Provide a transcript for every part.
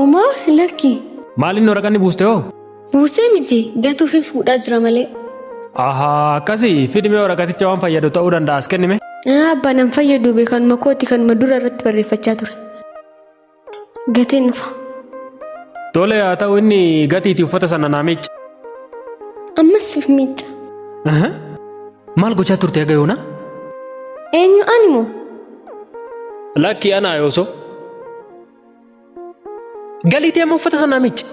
Oma lakki. Maalin waraqaan buustee hoo? Buusee miti gatuu fi fuudhaa jira malee. Ahaa akkasii fidimee waraqaticha waan fayyadu ta'uu danda'a as kennime. Abbaan an fayyadu beekanuma kooti kanuma dura irratti barreeffachaa ture. Gatiin dhufa. Tole haa ta'u inni gatiitii uffata sana naa miicca. Ammas miicca. Maal gochaa turte egaa yoona? Eenyu ani moo? Lakki anaa yoosoo. Galiitii amma uffata sana naa miicca.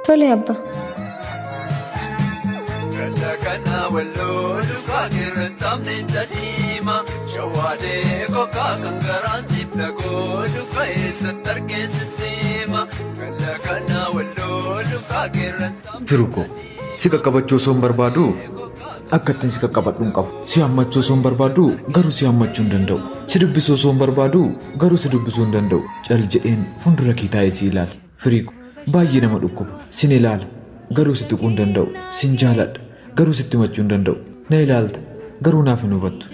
Tole abba. Firuko, si qaqqabachuu osoo hin barbaadu akkattiin si qaqqabadhu hin qabu. Si hammachuu osoo hin barbaadu garuu si hammachuu hin danda'u. Si dubbisuu osoo hin barbaadu garuu si dubbisuu hin danda'u. Cal jedheen fuuldura kee taa'ee si ilaala. Firiiko baay'ee nama dhukkuba. Sin ilaala garuu si tuquu hin danda'u. Sin jaaladha garuu sitti himachuu hin danda'u. Na ilaalta garuu naaf hin hubattu.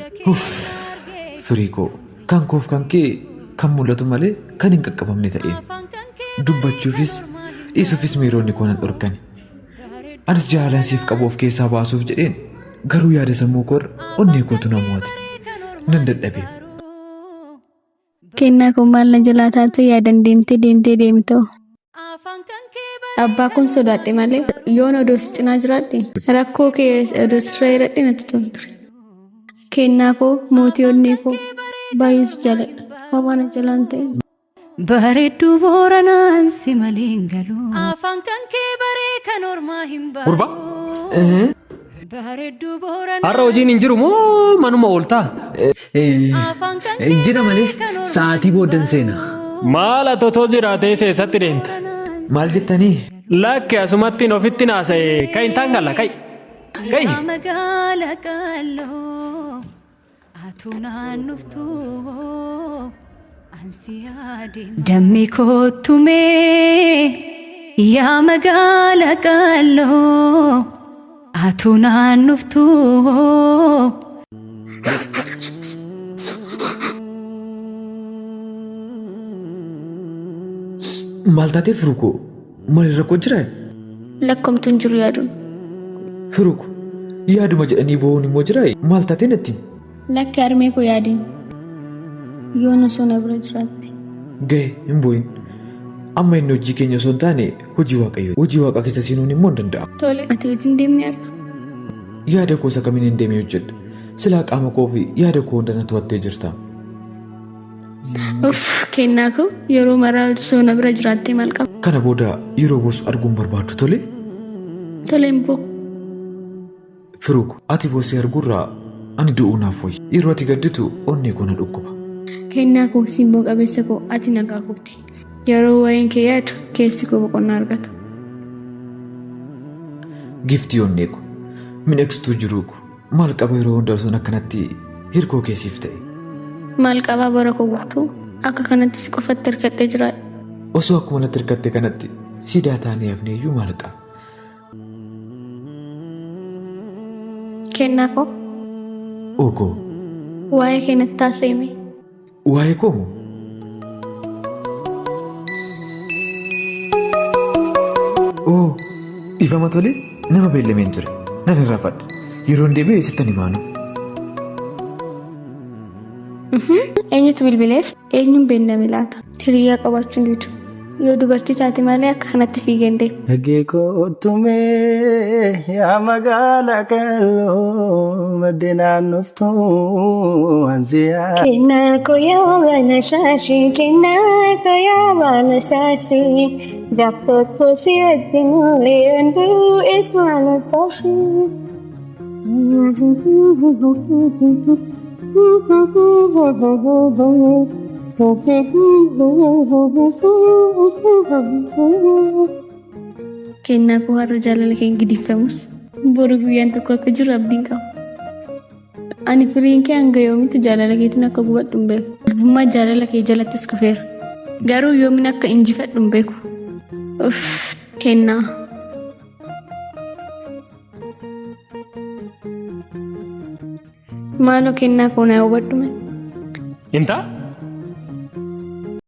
Firiiko kan koof kan kee kan mul'atu malee kan hin qaqqabamne ta'een. Dubbachuufis dhiisuufis miironni koo nan dhorkani. Anis jaalan siif qabu of keessaa baasuuf jedheen garuu yaada sammuu koorra onnee kootu namooti. Nan dadhabe. Kennaa kun maal na jalaa taatu yaadan deemtee deemtoo. Abbaa kun sodaadhe malee yoon odoo si cinaa jiraadhe rakkoo kee odoo sirra hidhadhe natti tolu ture. Kennaa koo mootii onnee koo baay'ee si jaaladha. Homaa na jalaan ta'e. Bareedduu booranaan si maliin galuu. Afaan kan kee baree kan ormaa hin baru. Gurba? Bareedduu booranaan. Har'a hojiin hin jiru moo manuma ooltaa? Jira malee sa'aatii booddan seena. Maal atotoo jiraatee seessatti deemta? Maal jettanii? Lakki asumattiin ofitti naasa'e kan hin taangalla kai. Kai. Magaala qalloo atunaan dhuftuu. Dammi kootumee yaa magaala qalloo atunaan dhuftuu. Maal taatee Firuko? Maal rakkoo jiraa? Lakkoomtuun jiru yaaduun. Firuko yaaduma jedhanii bo'uun immoo jiraa? Maal taatee natti? Lakki harmee koo yaadiin. Yoon osoo na bira jiraatte. Ga'e hin bu'in. Amma inni hojii keenya osoo hin taane hojii waaqayyoo. Hojii waaqa keessa seenuun immoo hin danda'amu. Tole ati hojiin deemnee arga. Yaada koo isa kamiin hin deemee hojjedha. Silaa qaama koo fi yaada koo hunda na to'attee jirta. Kennaa koo yeroo maraa osoo na bira jiraattee maal qaba? Kana booda yeroo bosu arguun barbaadu tole? Tole hin bu'u. Firuko ati boosee arguurraa ani du'uu naaf wayya. Yeroo ati gadditu onnee koo na dhukkuba. Kennaa koo simboo qabeessa koo ati nagaa kubti. Yeroo waa'een kee yaadu keessi koo boqonnaa argata. Giftii onnee koo miidhagsituu jiruu koo maal qaba yeroo hunda osoo akkanatti hirkoo keessiif ta'e. Maal qabaa bara koo guutuu akka kanatti si qofatti hirkadhee jiraadha. Osoo akkuma natti hirkatte kanatti siidaa taanee hafnee iyyuu maal qaba? Kennaa koo. Ookoo. Waa'ee kee natti taasifame. Waa'ee koo moo? Oo dhiifama tolee nama beellameen ture nan irraafadha yeroon deebi'ee sittan himaanu. Eenyutu bilbileef eenyuun beellame laata? Hiriyaa qabaachuun didu. Yoo dubartii taate malee akka kanatti fiigeen deemu. Dhagee kootumee yaa magaala qalloo maddeenaan dhuftuu ansiyaa. Kennaa koo yaa baala shaashii kennaa koo yaa baala shaashii gaaftootoo si wajjin leeyonduu ismaala taashii. Kennaa koo har'a jaalala kee giddifamus boru guyyaan tokko akka jiru abdiin qaba. Ani firiin kee hanga yoomitti jaalala keetiin akka gubadhu hin beeku. Abbummaa jaalala kee jalattis kufeera. Garuu yoomin akka injifadhu hin beeku. Kennaa. Maaloo kennaa koo naa hubadhu. Inta?